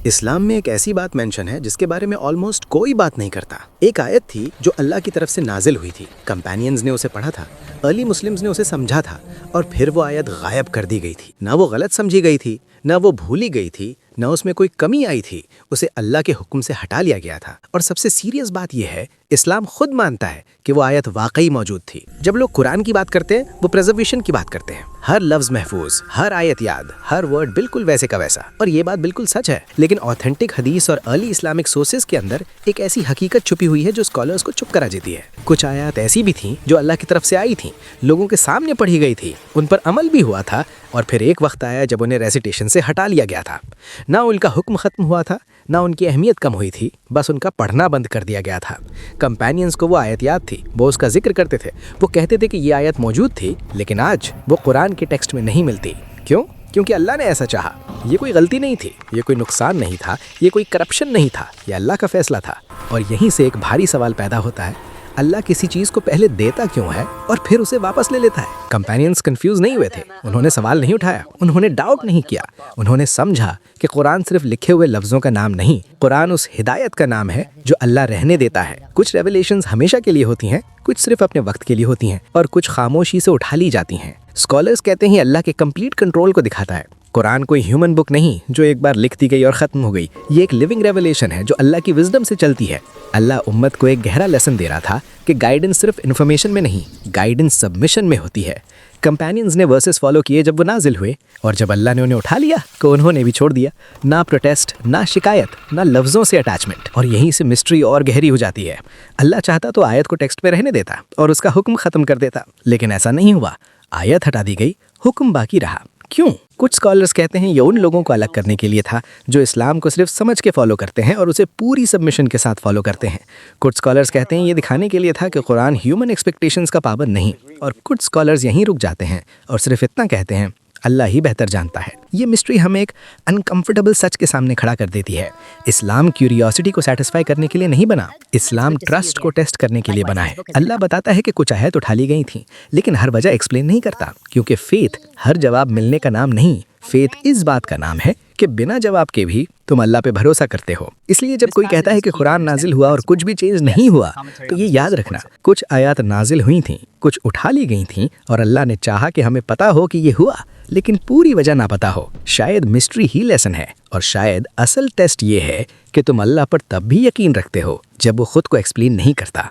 اسلام میں ایک ایسی بات مینشن ہے جس کے بارے میں آلموسٹ کوئی بات نہیں کرتا۔ ایک آیت تھی جو اللہ کی طرف سے نازل ہوئی تھی، کمپینینز نے اسے پڑھا تھا، ارلی مسلمز نے اسے سمجھا تھا، اور پھر وہ آیت غائب کر دی گئی تھی۔ نہ وہ غلط سمجھی گئی تھی، نہ وہ بھولی گئی تھی، نہ اس میں کوئی کمی آئی تھی، اسے اللہ کے حکم سے ہٹا لیا گیا تھا۔ اور سب سے سیریس بات یہ ہے، اسلام خود مانتا ہے کہ وہ آیت واقعی موجود تھی۔ جب لوگ قرآن کی بات کرتے ہیں وہ پریزرویشن کی بات کرتے ہیں، ہر لفظ محفوظ، ہر آیت یاد، ہر ورڈ بالکل ویسے کا ویسا، اور یہ بات بالکل سچ ہے۔ لیکن آتھینٹک حدیث اور ارلی اسلامک سورسز کے اندر ایک ایسی حقیقت چھپی ہوئی ہے جو اسکالرز کو چپ کرا دیتی ہے۔ کچھ آیات ایسی بھی تھیں جو اللہ کی طرف سے آئی تھیں، لوگوں کے سامنے پڑھی گئی تھی، ان پر عمل بھی ہوا تھا، اور پھر ایک وقت آیا جب انہیں ریسیٹیشن سے ہٹا لیا گیا تھا۔ نہ ان کا حکم ختم ہوا تھا، نہ ان کی اہمیت کم ہوئی تھی، بس ان کا پڑھنا بند کر دیا گیا تھا۔ کمپینینز کو وہ آیت یاد تھی، وہ اس کا ذکر کرتے تھے، وہ کہتے تھے کہ یہ آیت موجود تھی، لیکن آج وہ قرآن کے ٹیکسٹ میں نہیں ملتی۔ کیوں؟ کیونکہ اللہ نے ایسا چاہا۔ یہ کوئی غلطی نہیں تھی، یہ کوئی نقصان نہیں تھا، یہ کوئی کرپشن نہیں تھا، یہ اللہ کا فیصلہ تھا۔ اور یہیں سے ایک بھاری سوال پیدا ہوتا ہے، اللہ کسی چیز کو پہلے دیتا کیوں ہے اور پھر اسے واپس لے لیتا ہے؟ کمپینینز کنفیوز نہیں ہوئے تھے، انہوں نے سوال نہیں اٹھایا، انہوں نے ڈاؤٹ نہیں کیا، انہوں نے سمجھا کہ قرآن صرف لکھے ہوئے لفظوں کا نام نہیں، قرآن اس ہدایت کا نام ہے جو اللہ رہنے دیتا ہے۔ کچھ ریویلیشنز ہمیشہ کے لیے ہوتی ہیں، کچھ صرف اپنے وقت کے لیے ہوتی ہیں، اور کچھ خاموشی سے اٹھا لی جاتی ہیں۔ اسکالرز کہتے ہیں اللہ کے کمپلیٹ کنٹرول کو دکھاتا ہے۔ قرآن کوئی ہیومن بک نہیں جو ایک بار لکھ دی گئی اور ختم ہو گئی، یہ ایک لیونگ ریویلیشن ہے جو اللہ کی وزڈم سے چلتی ہے۔ اللہ امت کو ایک گہرا لیسن دے رہا تھا کہ گائیڈنس صرف انفارمیشن میں نہیں، گائیڈنس سبمیشن میں ہوتی ہے۔ کمپینینز نے ورسز فالو کیے جب وہ نازل ہوئے، اور جب اللہ نے انہیں اٹھا لیا تو انہوں نے بھی چھوڑ دیا۔ نہ پروٹیسٹ، نہ شکایت، نہ لفظوں سے اٹیچمنٹ، اور یہیں سے مسٹری اور گہری ہو جاتی ہے۔ اللہ چاہتا تو آیت کو ٹیکسٹ میں رہنے دیتا اور اس کا حکم ختم کر دیتا، لیکن ایسا نہیں ہوا۔ آیت ہٹا دی گئی، حکم باقی رہا۔ کیوں؟ کچھ اسکالرز کہتے ہیں یہ ان لوگوں کو الگ کرنے کے لیے تھا جو اسلام کو صرف سمجھ کے فالو کرتے ہیں اور اسے پوری سبمیشن کے ساتھ فالو کرتے ہیں۔ کچھ اسکالرز کہتے ہیں یہ دکھانے کے لیے تھا کہ قرآن ہیومن ایکسپیکٹیشنز کا پابند نہیں، اور کچھ اسکالرز یہیں رک جاتے ہیں اور صرف اتنا کہتے ہیں اللہ ہی بہتر جانتا ہے۔ یہ مسٹری ہمیں ایک انکمفرٹیبل سچ کے سامنے کھڑا کر دیتی ہے۔ اسلام کیوریوسٹی کو سیٹسفائی کرنے کے لیے نہیں بنا، اسلام ٹرسٹ کو ٹیسٹ کرنے کے لیے بنا ہے۔ اللہ بتاتا ہے کہ کچھ آیت اٹھا لی گئی تھیں، لیکن ہر وجہ ایکسپلین نہیں کرتا، کیونکہ فیتھ ہر جواب ملنے کا نام نہیں، فیتھ اس بات کا نام ہے کہ بنا جواب کے بھی تم اللہ پہ بھروسہ کرتے ہو۔ اس لیے جب کوئی کہتا ہے کہ قرآن نازل ہوا اور کچھ بھی چینج نہیں ہوا، تو یہ یاد رکھنا، کچھ آیات نازل ہوئی تھیں، کچھ اٹھا لی گئی تھیں، اور اللہ نے چاہا کہ ہمیں پتہ ہو کہ یہ ہوا، لیکن پوری وجہ نہ پتہ ہو۔ شاید مسٹری ہی لیسن ہے، اور شاید اصل ٹیسٹ یہ ہے کہ تم اللہ پر تب بھی یقین رکھتے ہو جب وہ خود کو ایکسپلین نہیں کرتا۔